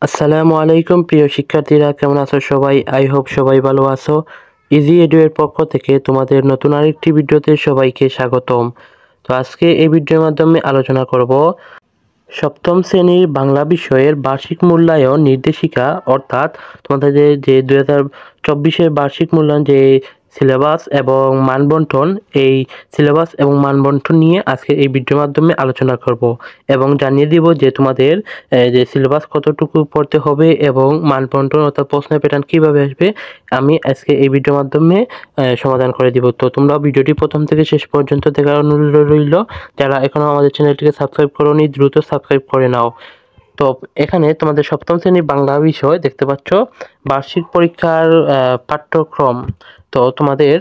আসসালামু আলাইকুম প্রিয় শিক্ষার্থীরা, কেমন আছো সবাই? আই হোপ সবাই ভালো আছো। ইজি এডু এর পক্ষ থেকে তোমাদের নতুন আরেকটি ভিডিওতে সবাইকে স্বাগতম। তো আজকে এই ভিডিওর মাধ্যমে আলোচনা করব সপ্তম শ্রেণীর বাংলা বিষয়ের বার্ষিক মূল্যায়ন নির্দেশিকা, অর্থাৎ তোমাদের যে 2024-এর বার্ষিক মূল্যায়ন যে সিলেবাস এবং মানবন্টন, এই সিলেবাস এবং মানবন্টন নিয়ে আজকে এই ভিডিওর মাধ্যমে আলোচনা করব এবং জানিয়ে দিব যে তোমাদের যে সিলেবাস কতটুকু পড়তে হবে এবং মানবন্টন অর্থাৎ প্রশ্নের প্যাটার্ন কীভাবে আসবে আমি আজকে এই ভিডিওর মাধ্যমে সমাধান করে দিব। তো তোমরা ভিডিওটি প্রথম থেকে শেষ পর্যন্ত দেখার অনুরোধ রইল। যারা এখনও আমাদের চ্যানেলটিকে সাবস্ক্রাইব করোনি, দ্রুত সাবস্ক্রাইব করে নাও। তো এখানে তোমাদের সপ্তম শ্রেণীর বাংলা বিষয় দেখতে পাচ্ছ বার্ষিক পরীক্ষার পাঠ্যক্রম। তো তোমাদের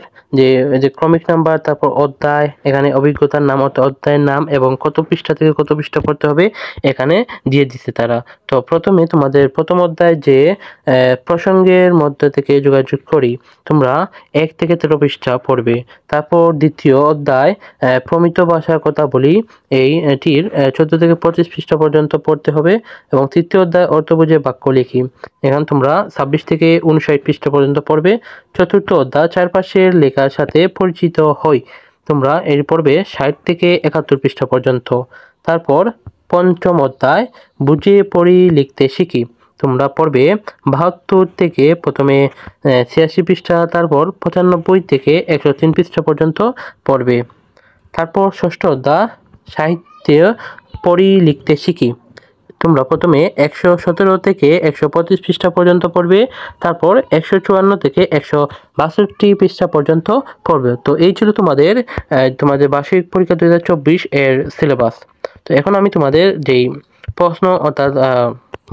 যে ক্রমিক নাম্বার, তারপর অধ্যায়, এখানে অভিজ্ঞতার নাম অর্থাৎ অধ্যায়ের নাম এবং কত পৃষ্ঠা থেকে কত পৃষ্ঠা পড়তে হবে এখানে দিয়ে দিছে তারা। তো প্রথমে তোমাদের প্রথম অধ্যায় যে প্রসঙ্গের মধ্যে থেকে যোগাযোগ করি, তোমরা 1 থেকে 13 পৃষ্ঠা পড়বে। তারপর দ্বিতীয় অধ্যায় প্রমিত ভাষার কথা বলি, এটির 14 থেকে 25 পৃষ্ঠা পর্যন্ত পড়তে হবে এবং তৃতীয় অধ্যায় অর্থ বুঝে বাক্য লিখি, এখানে তোমরা 26 থেকে 59 পৃষ্ঠা পর্যন্ত পড়বে। চতুর্থ অধ্যায় চারপাশের লেখার সাথে পরিচিত হই, তোমরা এর পড়বে 60 থেকে 71 পৃষ্ঠা পর্যন্ত। তারপর পঞ্চম অধ্যায় বুঝে পড়ি লিখতে শিখি, তোমরা পড়বে 72 থেকে প্রথমে 86 পৃষ্ঠা, তারপর 95 থেকে 103 পৃষ্ঠা পর্যন্ত পড়বে। তারপর ষষ্ঠ অধ্যায় সাহিত্য পড়ি লিখতে শিখি, তোমরা প্রথমে 117 থেকে 125 পৃষ্ঠা পর্যন্ত পড়বে, তারপর 154 থেকে 162 পৃষ্ঠা পর্যন্ত পড়বে। তো এই ছিল তোমাদের বার্ষিক পরীক্ষা 2024 এর সিলেবাস। তো এখন আমি তোমাদের যেই প্রশ্ন অর্থাৎ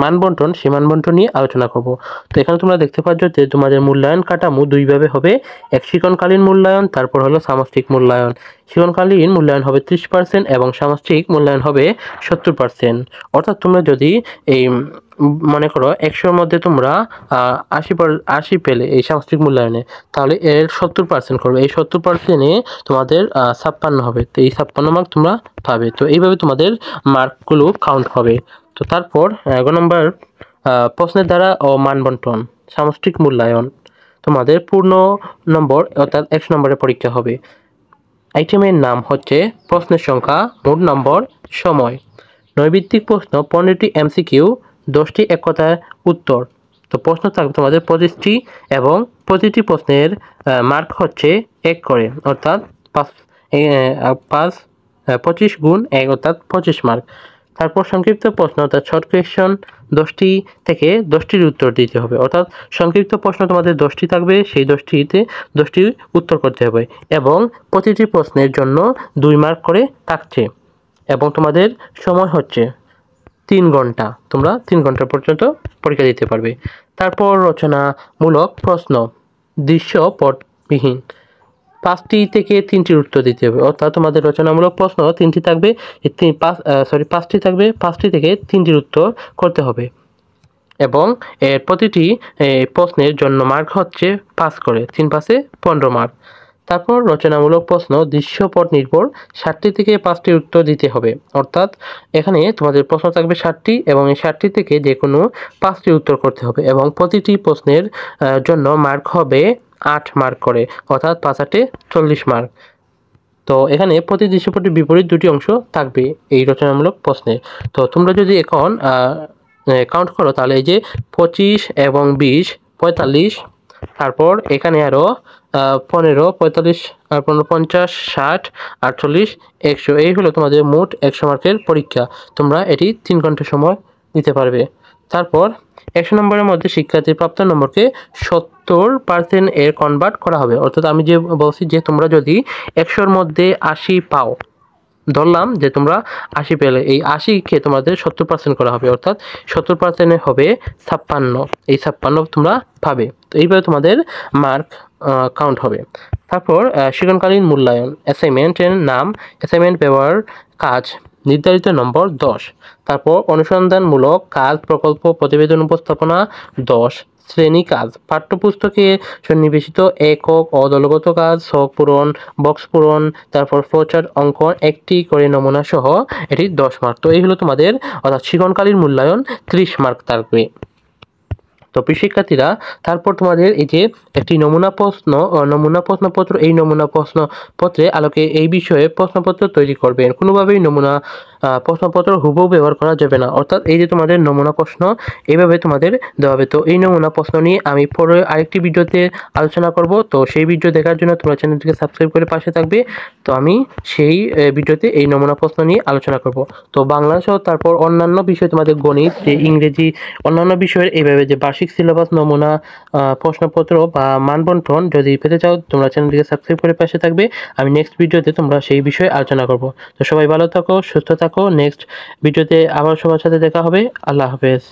মানবন্টন, সেই মানবন্টন নিয়ে আলোচনা করব। তো এখানে তোমরা দেখতে পাচ্ছ যে তোমাদের মূল্যায়ন কাঠামো দুইভাবে হবে, এক শিক্ষণকালীন মূল্যায়ন, তারপর হলো সামষ্টিক মূল্যায়ন। শিক্ষণকালীন মূল্যায়ন হবে 30% এবং সামষ্টিক মূল্যায়ন হবে 70%। অর্থাৎ তোমরা যদি এই মনে করো 100-র মধ্যে তোমরা 80 পেলে এই সামষ্টিক মূল্যায়নে, তাহলে এর 70% করবে, এই 70%-এ তোমাদের 56 হবে। তো এই 56 মার্ক তোমরা পাবে। তো এইভাবে তোমাদের মার্কগুলো কাউন্ট হবে। তো তারপর 11 নম্বর প্রশ্নের দ্বারা ও মানবন্টন সামষ্টিক মূল্যায়ন, তোমাদের পূর্ণ নম্বর অর্থাৎ 100 নম্বরের পরীক্ষা হবে। আইটেমের নাম হচ্ছে প্রশ্নের সংখ্যা, মোট নম্বর, সময়। নৈর্ভিত্তিক প্রশ্ন 15টি MCQ, 10টি এক কথায় উত্তর। তো প্রশ্ন থাকবে তোমাদের 25টি এবং প্রতিটি প্রশ্নের মার্ক হচ্ছে 1 করে, অর্থাৎ 25 গুণ 1 অর্থাৎ 25 মার্ক। তারপর সংক্ষিপ্ত প্রশ্ন অর্থাৎ শর্ট কোয়েশ্চন 10টি থেকে 10টির উত্তর দিতে হবে, অর্থাৎ সংক্ষিপ্ত প্রশ্ন তোমাদের 10টি থাকবে, সেই 10টিতে 10টি উত্তর করতে হবে এবং প্রতিটি প্রশ্নের জন্য 2 মার্ক করে থাকছে এবং তোমাদের সময় হচ্ছে 3 ঘন্টা, তোমরা 3 ঘন্টা পর্যন্ত পরীক্ষা দিতে পারবে। তারপর রচনামূলক প্রশ্ন দৃশ্যপটবিহীন, 5টি থেকে 3টির উত্তর দিতে হবে, অর্থাৎ তোমাদের রচনামূলক প্রশ্ন 3টি থাকবে, 5টি থাকবে, 5টি থেকে 3টির উত্তর করতে হবে এবং এর প্রতিটি প্রশ্নের জন্য মার্ক হচ্ছে 5 করে, 3 5-এ 15 মার্ক। তারপর রচনামূলক প্রশ্ন দৃশ্যপট নির্ভর, 60টি থেকে 5টির উত্তর দিতে হবে, অর্থাৎ এখানে তোমাদের প্রশ্ন থাকবে 60টি এবং এই 60টি থেকে যে কোনো 5টির উত্তর করতে হবে এবং প্রতিটি প্রশ্নের জন্য মার্ক হবে 8 মার্ক করে, অর্থাৎ 5 8 40 মার্ক। তো এখানে প্রতি দৃশ্যপটের বিপরীত 2টি অংশ থাকবে এই রচনামূলক প্রশ্নে। তো তোমরা যদি এখন কাউন্ট করো তাহলে এই যে 25 এবং 20 45, তারপর এখানে আরও 15 45 আর 15 50 60 48 100, এই হলো তোমাদের মোট 100 মার্কের পরীক্ষা। তোমরা এটি 3 ঘন্টা সময় দিতে পারবে। তারপর 100 নম্বরের মধ্যে শিক্ষার্থীর প্রাপ্ত নম্বরকে 70% এর কনভার্ট করা হবে, অর্থাৎ আমি যে বলছি যে তোমরা যদি 100-র মধ্যে 80 পাও, ধরলাম যে তোমরা 80 পেলে, এই 80-কে তোমাদের 70% করা হবে, অর্থাৎ 70% হবে 56, এই 56 তোমরা পাবে। তো এইভাবে তোমাদের মার্ক কাউন্ট হবে। তারপর শিক্ষণকালীন মূল্যায়ন, অ্যাসাইনমেন্টের নাম, অ্যাসাইনমেন্ট ব্যবহার, কাজ, নির্ধারিত নম্বর 10। তারপর অনুসন্ধানমূলক কাজ, প্রকল্প, প্রতিবেদন উপস্থাপনা 10। শ্রেণী কাজ, পাঠ্যপুস্তকে সন্নিবেশিত একক ও দলগত কাজ, ছক পূরণ, বক্স পূরণ, তারপর ফ্লোচার্ট অঙ্কন, একটি করে নমুনা সহ এটি 10 মার্ক। তো এই হলো তোমাদের অর্থাৎ শিক্ষণকালীন মূল্যায়ন 30 মার্ক থাকবে। তো প্রিয় শিক্ষার্থীরা, তারপর তোমাদের এই যে একটি নমুনা প্রশ্নপত্র, এই নমুনা প্রশ্নপত্রে আলোকে এই বিষয়ে প্রশ্নপত্র তৈরি করবেন। কোনোভাবেই নমুনা প্রশ্নপত্র হুবহু ব্যবহার করা যাবে না, অর্থাৎ এই যে তোমাদের নমুনা প্রশ্ন এইভাবে তোমাদের দেওয়া হবে। তো এই নমুনা প্রশ্ন নিয়ে আমি পরে আরেকটি ভিডিওতে আলোচনা করব। তো সেই ভিডিও দেখার জন্য তোমরা চ্যানেলটিকে সাবস্ক্রাইব করে পাশে থাকবে। তো আমি সেই ভিডিওতে এই নমুনা প্রশ্ন নিয়ে আলোচনা করব। তো বাংলা সহ তারপর অন্যান্য বিষয় তোমাদের গণিত, যে ইংরেজি, অন্যান্য বিষয়ের এইভাবে যে বার্ষিক সিলেবাস, নমুনা প্রশ্নপত্র বা মানবন্টন যদি পেতে চাও, তোমরা চ্যানেলটিকে সাবস্ক্রাইব করে পাশে থাকবে। আমি নেক্সট ভিডিওতে তোমরা সেই বিষয়ে আলোচনা করব। তো সবাই ভালো থাকো, সুস্থ থাকো। নেক্সট ভিডিওতে আবার সবার সাথে দেখা হবে। আল্লাহ হাফেজ।